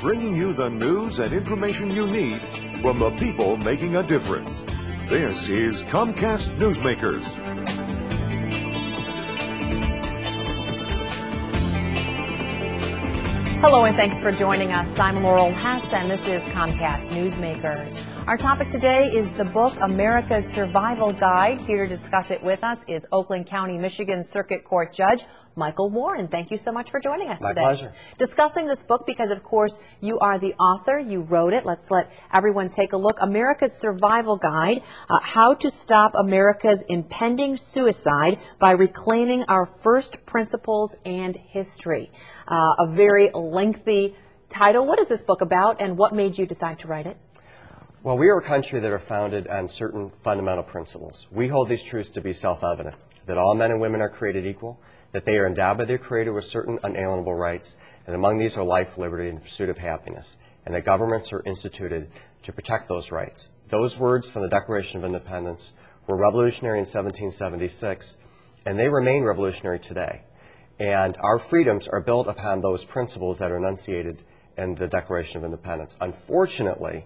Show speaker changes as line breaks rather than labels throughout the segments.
bringing you the news and information you need from the people making a difference. This is Comcast Newsmakers.
Hello and thanks for joining us. I'm Laurel Hess and this is Comcast Newsmakers. Our topic today is the book America's Survival Guide. Here to discuss it with us is Oakland County, Michigan Circuit Court Judge Michael Warren. Thank you so much for joining us today.
My pleasure.
Discussing this book because, of course, you are the author. You wrote it. Let's let everyone take a look. America's Survival Guide, How to Stop America's Impending Suicide by Reclaiming Our First Principles and History. A very lengthy title. What is this book about and what made you decide to write it?
Well, we are a country that are founded on certain fundamental principles. We hold these truths to be self-evident, that all men and women are created equal, that they are endowed by their Creator with certain unalienable rights, and among these are life, liberty, and the pursuit of happiness, and that governments are instituted to protect those rights. Those words from the Declaration of Independence were revolutionary in 1776, and they remain revolutionary today. And our freedoms are built upon those principles that are enunciated in the Declaration of Independence. Unfortunately,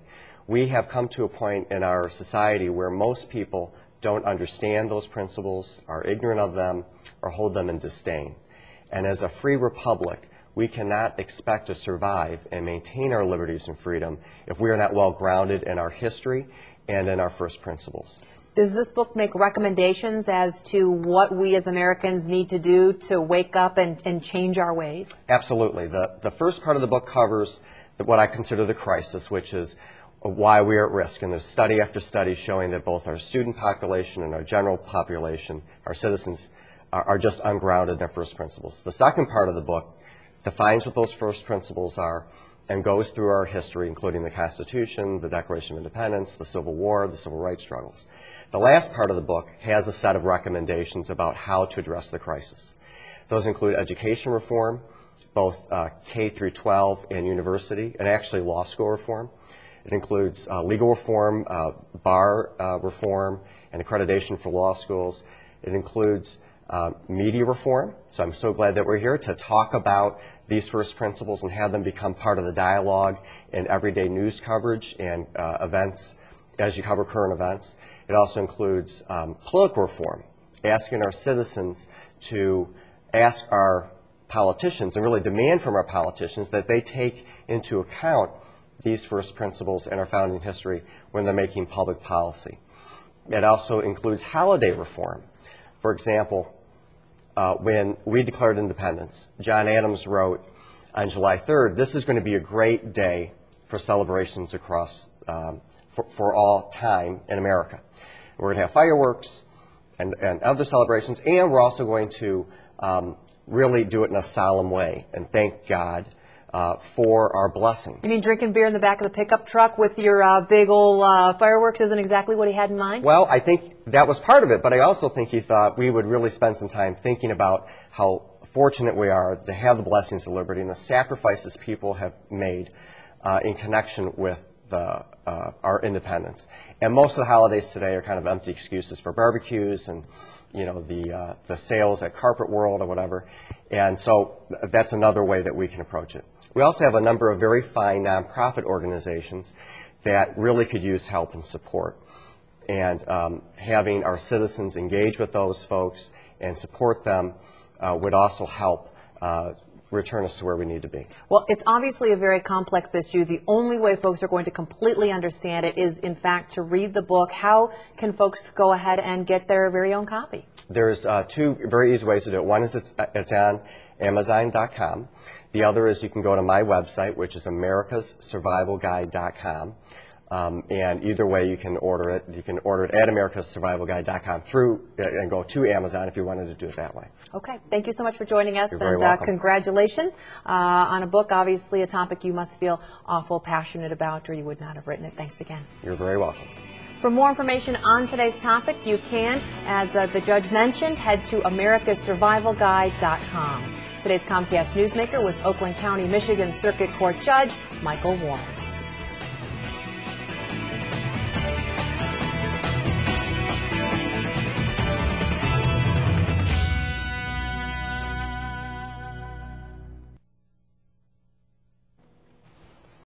we have come to a point in our society where most people don't understand those principles, are ignorant of them, or hold them in disdain. And as a free republic, we cannot expect to survive and maintain our liberties and freedom if we are not well grounded in our history and in our first principles.
Does this book make recommendations as to what we as Americans need to do to wake up and change our ways?
Absolutely. The first part of the book covers what I consider the crisis, which is why we are at risk. And there's study after study showing that both our student population and our general population, our citizens, are just ungrounded in their first principles. The second part of the book defines what those first principles are and goes through our history, including the Constitution, the Declaration of Independence, the Civil War, the civil rights struggles. The last part of the book has a set of recommendations about how to address the crisis. Those include education reform, both K through 12 and university, and actually law school reform. It includes legal reform, bar reform, and accreditation for law schools. It includes media reform. So I'm so glad that we're here to talk about these first principles and have them become part of the dialogue in everyday news coverage and events as you cover current events. It also includes political reform, asking our citizens to ask our politicians and really demand from our politicians that they take into account these first principles in our founding history when they're making public policy. It also includes holiday reform. For example, when we declared independence, John Adams wrote on July 3rd, this is going to be a great day for celebrations across, for all time in America. We're going to have fireworks and other celebrations, and we're also going to really do it in a solemn way and thank God for our blessings.
You mean drinking beer in the back of the pickup truck with your big old fireworks isn't exactly what he had in mind?
Well, I think that was part of it, but I also think he thought we would really spend some time thinking about how fortunate we are to have the blessings of liberty and the sacrifices people have made in connection with our independence. And most of the holidays today are kind of empty excuses for barbecues and the sales at Carpet World or whatever. And so that's another way that we can approach it. We also have a number of very fine nonprofit organizations that really could use help and support. And having our citizens engage with those folks and support them would also help return us to where we need to be.
Well, it's obviously a very complex issue. The only way folks are going to completely understand it is, in fact, to read the book. How can folks go ahead and get their very own copy?
There's two very easy ways to do it. One is it's on Amazon.com. The other is you can go to my website, which is americassurvivalguide.com. And either way, you can order it. You can order it at americassurvivalguide.com and go to Amazon if you wanted to do it that way.
Okay. Thank you so much for joining us.
You're very welcome.
Congratulations on a book, obviously a topic you must feel awful passionate about, or you would not have written it. Thanks again.
You're very welcome.
For more information on today's topic, you can, as the judge mentioned, head to americassurvivalguide.com. Today's Comcast Newsmaker was Oakland County, Michigan Circuit Court Judge Michael Warren.